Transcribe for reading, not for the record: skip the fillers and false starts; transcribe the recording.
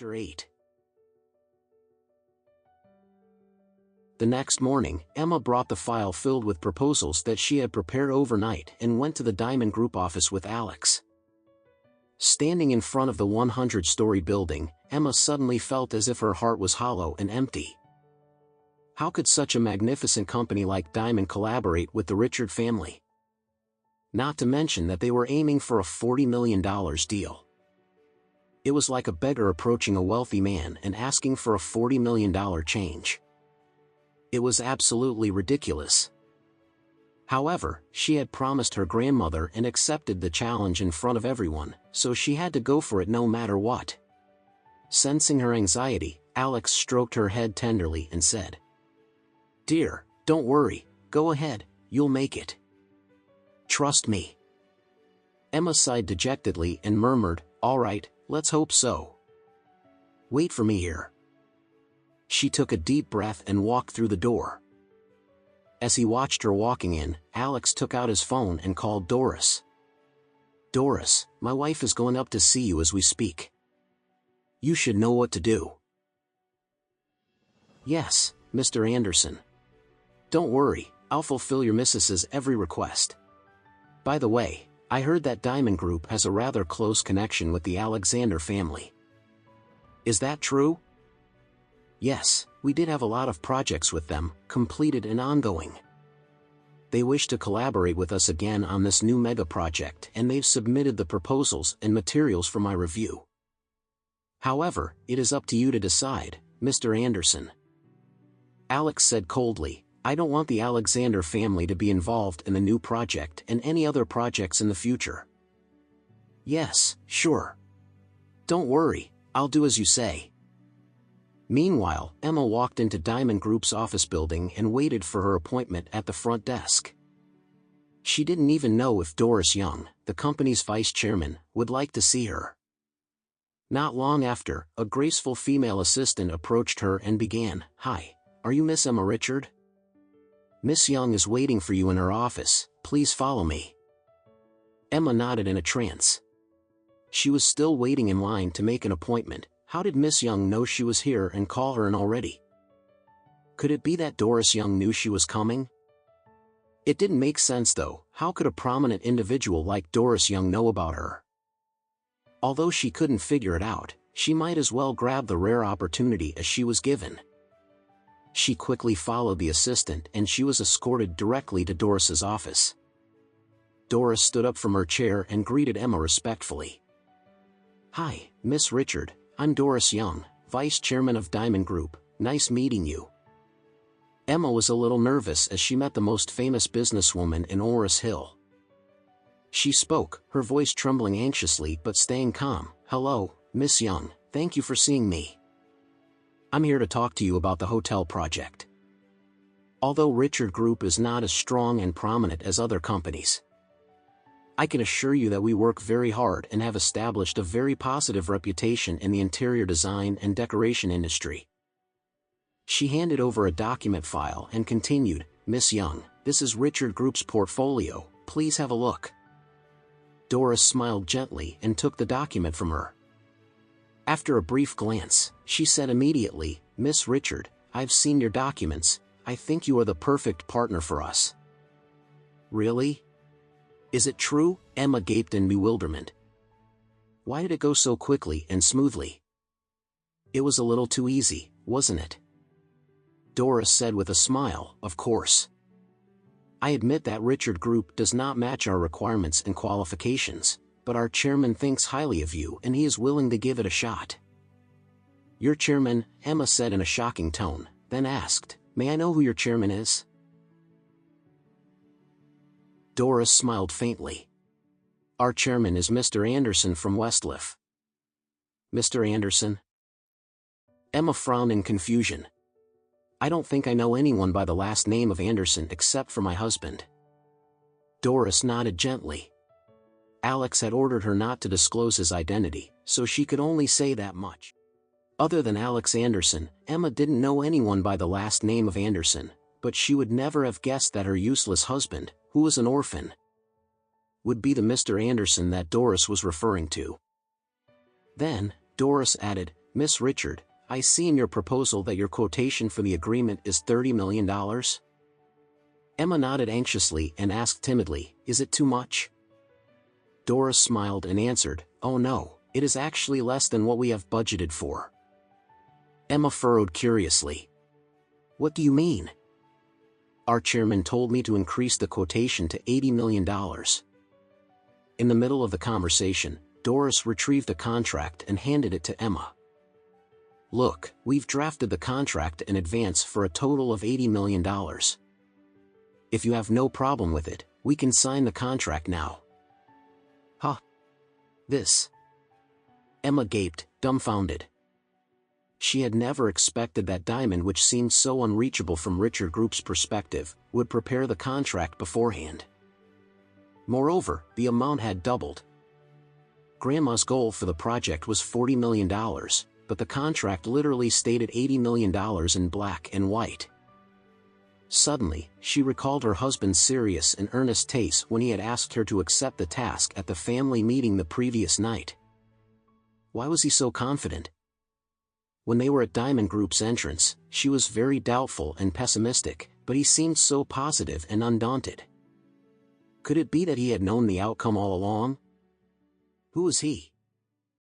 Chapter 8. The next morning, Emma brought the file filled with proposals that she had prepared overnight and went to the Diamond Group office with Alex. Standing in front of the 100-story building, Emma suddenly felt as if her heart was hollow and empty. How could such a magnificent company like Diamond collaborate with the Richard family? Not to mention that they were aiming for a $40 million deal. It was like a beggar approaching a wealthy man and asking for a $40 million change. It was absolutely ridiculous. However, she had promised her grandmother and accepted the challenge in front of everyone, so she had to go for it no matter what. Sensing her anxiety, Alex stroked her head tenderly and said, "Dear, don't worry, go ahead, you'll make it. Trust me." Emma sighed dejectedly and murmured, "All right, let's hope so. Wait for me here." She took a deep breath and walked through the door. As he watched her walking in, Alex took out his phone and called Doris. "Doris, my wife is going up to see you as we speak. You should know what to do." "Yes, Mr. Anderson. Don't worry, I'll fulfill your missus's every request. By the way, I heard that Diamond Group has a rather close connection with the Alexander family. Is that true?" "Yes, we did have a lot of projects with them, completed and ongoing. They wish to collaborate with us again on this new mega project and they've submitted the proposals and materials for my review. However, it is up to you to decide, Mr. Anderson." Alex said coldly, "I don't want the Alexander family to be involved in the new project and any other projects in the future." "Yes, sure. Don't worry, I'll do as you say." Meanwhile, Emma walked into Diamond Group's office building and waited for her appointment at the front desk. She didn't even know if Doris Young, the company's vice chairman, would like to see her. Not long after, a graceful female assistant approached her and began, "Hi, are you Miss Emma Richard? Miss Young is waiting for you in her office, please follow me." Emma nodded in a trance. She was still waiting in line to make an appointment. How did Miss Young know she was here and call her in already? Could it be that Doris Young knew she was coming? It didn't make sense though. How could a prominent individual like Doris Young know about her? Although she couldn't figure it out, she might as well grab the rare opportunity as she was given. She quickly followed the assistant and she was escorted directly to Doris's office. Doris stood up from her chair and greeted Emma respectfully. "Hi, Miss Richard. I'm Doris Young, Vice Chairman of Diamond Group. Nice meeting you." Emma was a little nervous as she met the most famous businesswoman in Oris Hill. She spoke, her voice trembling anxiously but staying calm. "Hello, Miss Young, thank you for seeing me. I'm here to talk to you about the hotel project. Although Richard Group is not as strong and prominent as other companies, I can assure you that we work very hard and have established a very positive reputation in the interior design and decoration industry." She handed over a document file and continued, "Miss Young, this is Richard Group's portfolio, please have a look." Doris smiled gently and took the document from her. After a brief glance, she said immediately, "Miss Richard, I've seen your documents, I think you are the perfect partner for us." "Really? Is it true?" Emma gaped in bewilderment. Why did it go so quickly and smoothly? It was a little too easy, wasn't it? Doris said with a smile, "Of course. I admit that Richard Group does not match our requirements and qualifications, but our chairman thinks highly of you and he is willing to give it a shot." "Your chairman?" Emma said in a shocking tone, then asked, "May I know who your chairman is?" Doris smiled faintly. "Our chairman is Mr. Anderson from Westliff." "Mr. Anderson?" Emma frowned in confusion. "I don't think I know anyone by the last name of Anderson except for my husband." Doris nodded gently. Alex had ordered her not to disclose his identity, so she could only say that much. Other than Alex Anderson, Emma didn't know anyone by the last name of Anderson, but she would never have guessed that her useless husband, who was an orphan, would be the Mr. Anderson that Doris was referring to. Then, Doris added, Miss Richard, I see in your proposal that your quotation for the agreement is $30 million? Emma nodded anxiously and asked timidly, is it too much? Doris smiled and answered, oh no, it is actually less than what we have budgeted for. Emma furrowed curiously. What do you mean? Our chairman told me to increase the quotation to $80 million. In the middle of the conversation, Doris retrieved the contract and handed it to Emma. Look, we've drafted the contract in advance for a total of $80 million. If you have no problem with it, we can sign the contract now. Huh? This? Emma gaped, dumbfounded. She had never expected that Diamond, which seemed so unreachable from Richard Group's perspective, would prepare the contract beforehand. Moreover, the amount had doubled. Grandma's goal for the project was $40 million, but the contract literally stated $80 million in black and white. Suddenly, she recalled her husband's serious and earnest taste when he had asked her to accept the task at the family meeting the previous night. Why was he so confident? When they were at Diamond Group's entrance, she was very doubtful and pessimistic, but he seemed so positive and undaunted. Could it be that he had known the outcome all along? Who was he?